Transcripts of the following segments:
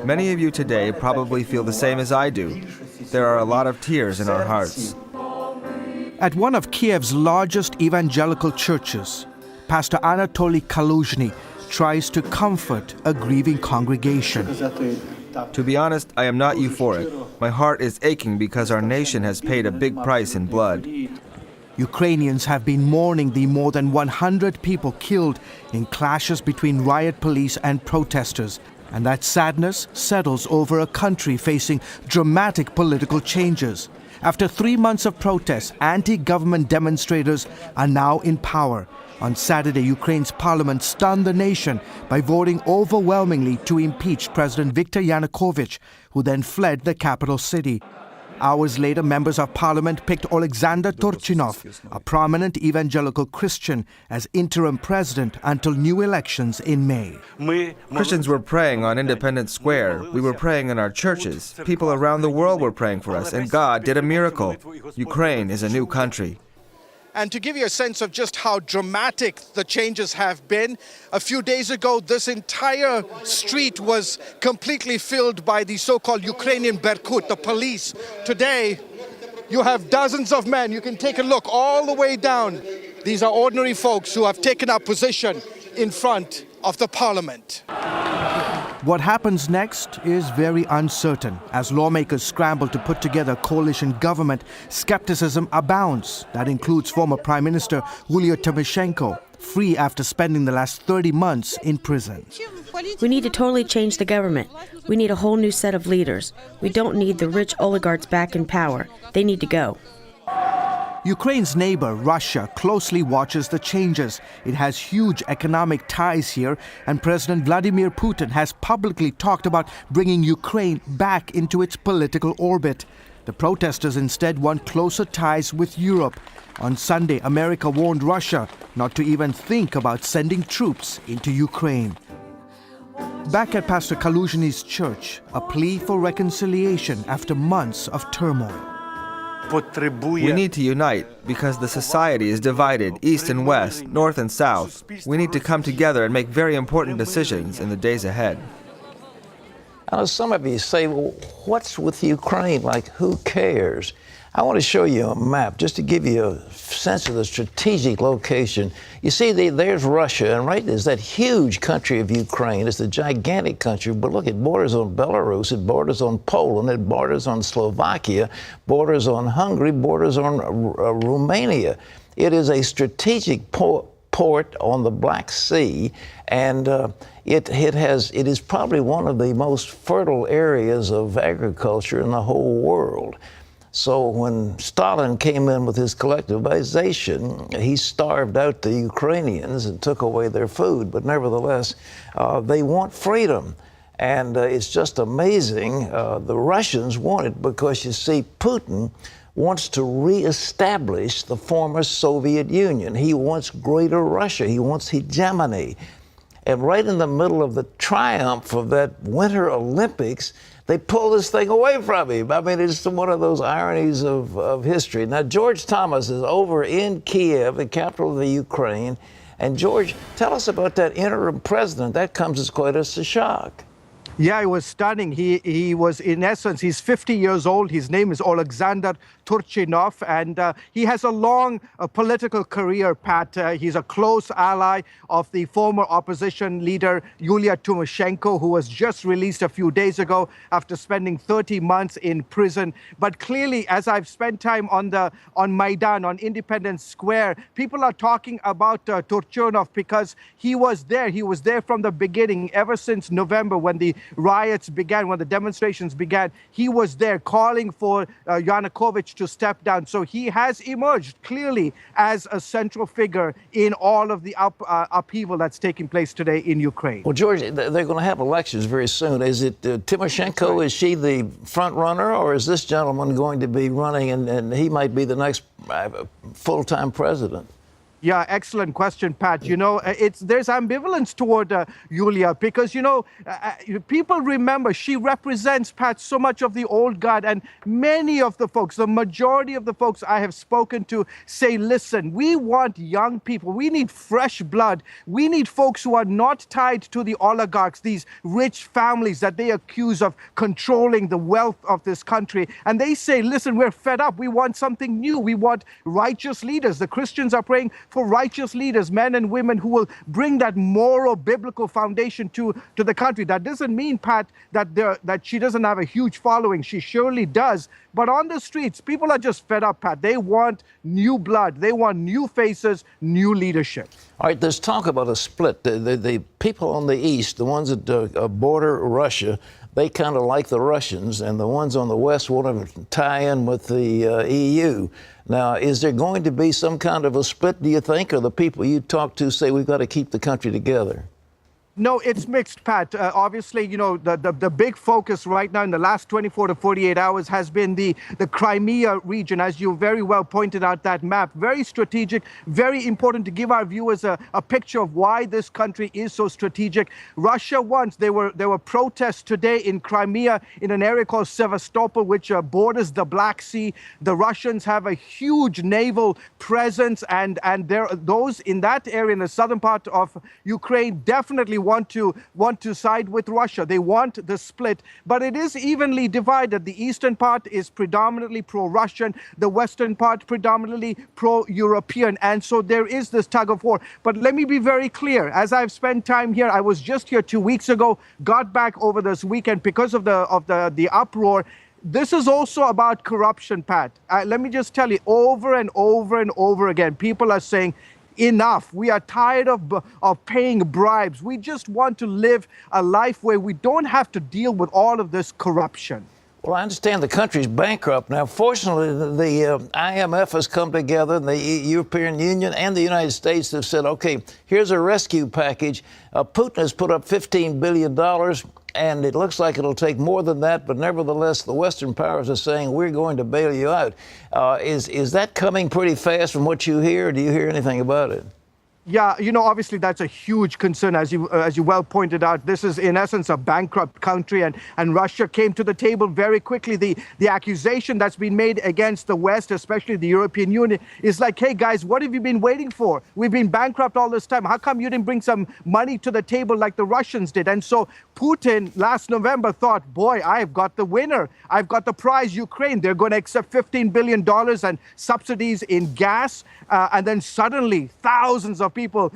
Many of you today probably feel the same as I do. There are a lot of tears in our hearts. At one of Kiev's largest evangelical churches, Pastor Anatoly Kaluzhny tries to comfort a grieving congregation. To be honest, I am not euphoric. My heart is aching because our nation has paid a big price in blood. Ukrainians have been mourning the more than 100 people killed in clashes between riot police and protesters, and that sadness settles over a country facing dramatic political changes. After 3 months of protests, anti-government demonstrators are now in power. On Saturday, Ukraine's parliament stunned the nation by voting overwhelmingly to impeach President Viktor Yanukovych, who then fled the capital city. Hours later, members of parliament picked Alexander Turchinov, a prominent evangelical Christian, as interim president until new elections in May. Christians were praying on Independence Square. We were praying in our churches. People around the world were praying for us, and God did a miracle. Ukraine is a new country. And to give you a sense of just how dramatic the changes have been, a few days ago, this entire street was completely filled by the so-called Ukrainian Berkut, the police. Today, you have dozens of men. You can take a look all the way down. These are ordinary folks who have taken up position in front of the parliament. What happens next is very uncertain. As lawmakers scramble to put together a coalition government, skepticism abounds. That includes former Prime Minister Yulia Tymoshenko, free after spending the last 30 months in prison. We need to totally change the government. We need a whole new set of leaders. We don't need the rich oligarchs back in power. They need to go. Ukraine's neighbor, Russia, closely watches the changes. It has huge economic ties here, and President Vladimir Putin has publicly talked about bringing Ukraine back into its political orbit. The protesters instead want closer ties with Europe. On Sunday, America warned Russia not to even think about sending troops into Ukraine. Back at Pastor Kaluzhny's church, a plea for reconciliation after months of turmoil. We need to unite because the society is divided east and west, north and south. We need to come together and make very important decisions in the days ahead. Now, some of you say, well, what's with Ukraine? Like, who cares? I want to show you a map just to give you a sense of the strategic location. You see, there's Russia, and right there's that huge country of Ukraine. It's a gigantic country, but look, it borders on Belarus, it borders on Poland, it borders on Slovakia, borders on Hungary, borders on Romania. It is a strategic port on the Black Sea, and it is probably one of the most fertile areas of agriculture in the whole world. So when Stalin came in with his collectivization, he starved out the Ukrainians and took away their food. But nevertheless, they want freedom. And it's just amazing. The Russians want it because, you see, Putin wants to reestablish the former Soviet Union. He wants greater Russia. He wants hegemony. And right in the middle of the triumph of that Winter Olympics, they pull this thing away from him. I mean, it's one of those ironies of history. Now, George Thomas is over in Kiev, the capital of the Ukraine. And George, tell us about that interim president. That comes as quite a shock. Yeah, it was stunning. He was, in essence, he's 50 years old. His name is Alexander Turchinov, and he has a long political career, Pat. He's a close ally of the former opposition leader, Yulia Tymoshenko, who was just released a few days ago after spending 30 months in prison. But clearly, as I've spent time on Maidan, on Independence Square, people are talking about Turchinov because he was there. He was there from the beginning, ever since November when the riots began, when the demonstrations began. He was there calling for Yanukovych to step down. So he has emerged clearly as a central figure in all of the upheaval that's taking place today in Ukraine. Well, George, they're going to have elections very soon. Is it Tymoshenko? Is she the front runner, or is this gentleman going to be running and he might be the next full-time president? Yeah, excellent question, Pat. There's ambivalence toward Yulia because people remember she represents, Pat, so much of the old guard, and many of the folks, the majority of the folks I have spoken to, say, listen, we want young people, we need fresh blood, we need folks who are not tied to the oligarchs, these rich families that they accuse of controlling the wealth of this country, and they say, listen, we're fed up, we want something new, we want righteous leaders. The Christians are praying for righteous leaders, men and women who will bring that moral, biblical foundation to the country. That doesn't mean, Pat, that she doesn't have a huge following. She surely does. But on the streets, people are just fed up, Pat. They want new blood. They want new faces, new leadership. All right, there's talk about a split. The people on the east, the ones that border Russia, they kind of like the Russians, and the ones on the west want to tie in with the EU. Now, is there going to be some kind of a split, do you think, or the people you talk to say we've got to keep the country together? No, it's mixed, Pat. Obviously, the big focus right now in the last 24 to 48 hours has been the Crimea region, as you very well pointed out that map. Very strategic, very important to give our viewers a picture of why this country is so strategic. Russia wants, there were protests today in Crimea in an area called Sevastopol, which borders the Black Sea. The Russians have a huge naval presence, and those in that area, in the southern part of Ukraine, definitely want to side with Russia. They want the split, but it is evenly divided. The eastern part is predominantly pro-Russian, the western part predominantly pro-European, and so there is this tug of war. But let me be very clear. As I've spent time here, I was just here 2 weeks ago, got back over this weekend because of the uproar. This is also about corruption, Pat. Let me just tell you, over and over and over again, people are saying, enough. We are tired of paying bribes. We just want to live a life where we don't have to deal with all of this corruption. Well, I understand the country's bankrupt now. Fortunately, the IMF has come together, and the European Union and the United States have said, okay, here's a rescue package. Putin has put up $15 billion, and it looks like it'll take more than that, but nevertheless, the Western powers are saying, we're going to bail you out. Is that coming pretty fast from what you hear, or do you hear anything about it? Yeah, obviously that's a huge concern, as you well pointed out. This is, in essence, a bankrupt country, and Russia came to the table very quickly. The accusation that's been made against the West, especially the European Union, is like, hey, guys, what have you been waiting for? We've been bankrupt all this time. How come you didn't bring some money to the table like the Russians did? And so Putin, last November, thought, boy, I've got the winner. I've got the prize, Ukraine. They're going to accept $15 billion and subsidies in gas. And then suddenly, thousands of people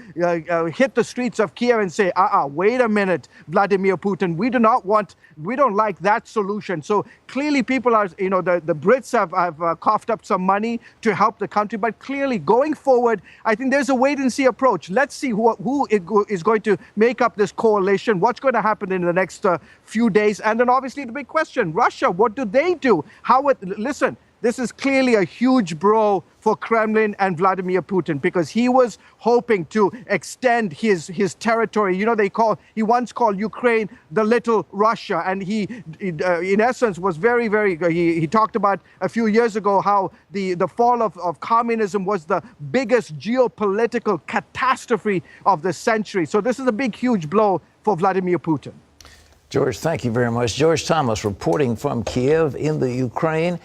hit the streets of Kiev and say, wait a minute, Vladimir Putin, we don't like that solution. So clearly people are, the Brits have coughed up some money to help the country, but clearly going forward, I think there's a wait and see approach. Let's see who is going to make up this coalition, what's going to happen in the next few days. And then obviously the big question, Russia, what do they do? Listen, this is clearly a huge blow for Kremlin and Vladimir Putin, because he was hoping to extend his territory. He once called Ukraine the little Russia, and he in essence was very, very, he talked about a few years ago how the fall of communism was the biggest geopolitical catastrophe of the century. So this is a big, huge blow for Vladimir Putin. George, thank you very much. George Thomas reporting from Kiev in the Ukraine.